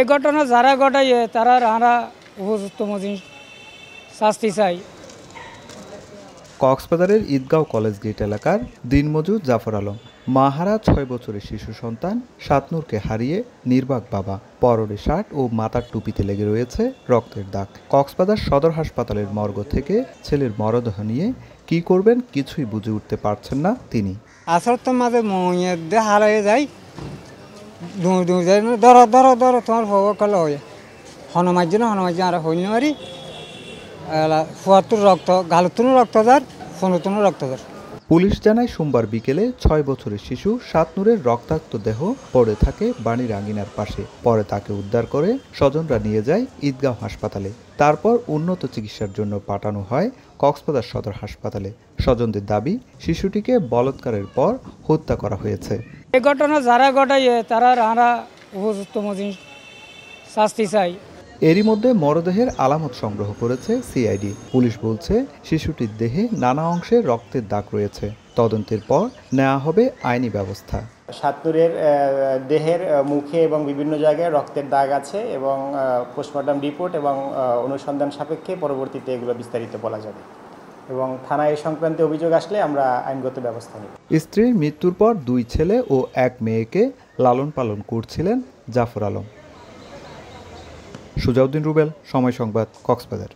এই ঘটনা যারা ঘটাইয়ে তারা আমরা উপযুক্ত মতো শাস্তি চাই। কক্সবাজারের ঈদগাঁও কলেজ গেট এলাকার দিনমজুর জাফর আলম মাহারা ৬ বছরের শিশু সন্তান শাতনূরকে হারিয়ে নির্বাক বাবা। পরনে শার্ট ও মাথার টুপিতে লেগে রয়েছে রক্তের দাগ। কক্সবাজার সদর হাসপাতালের মর্গ থেকে ছেলের মরদেহ নিয়ে কি করবেন কিছুই বুঝে উঠতে পারছেন না তিনি। আসর তো মাঝে মইয়ে হারাই যায়, ধরো ধরো ধরো তোমার ভোগ কল হয়ে হনুমার্জন আর হইনি মারি ফুয়াতুর রক্ত গালুতুন রক্ত যার ফোনতুন রক্ত যার। পুলিশ জানায় সোমবার বিকেলে ৬ বছরের শিশু শাতনূরের রক্তাক্ত দেহ পড়ে থাকে বাড়ির আঙিনার পাশে। পরে তাকে উদ্ধার করে স্বজনরা নিয়ে যায় ঈদগাঁও হাসপাতালে। তারপর উন্নত চিকিৎসার জন্য পাঠানো হয় কক্সবাজার সদর হাসপাতালে। স্বজনদের দাবি, শিশুটিকে বলাৎকারের পর হত্যা করা হয়েছে। এই ঘটনা যারা ঘটাইয়ে তারা আমরা উপযুক্ত মতো শাস্তি চাই। এরই মধ্যে মরদেহের আলামত সংগ্রহ করেছে সিআইডি। পুলিশ বলছে শিশুটির দেহে নানা অংশে রক্তের দাগ রয়েছে। তদন্তের পর নেওয়া হবে আইনি ব্যবস্থা। শাতনূরের দেহের মুখে এবং বিভিন্ন জায়গায় রক্তের দাগ আছে এবং পোস্টমর্টম রিপোর্ট এবং অনুসন্ধান সাপেক্ষে পরবর্তীতে এগুলো বিস্তারিত বলা যাবে এবং থানায় সংক্রান্ত অভিযোগ আসলে আমরা আইনগত ব্যবস্থা নেব। স্ত্রীর মৃত্যুর পর 2 ছেলে ও 1 মেয়েকে লালন পালন করছিলেন জাফর আলম। সুজাউদ্দিন রুবেল, সময় সংবাদ, কক্সবাজার।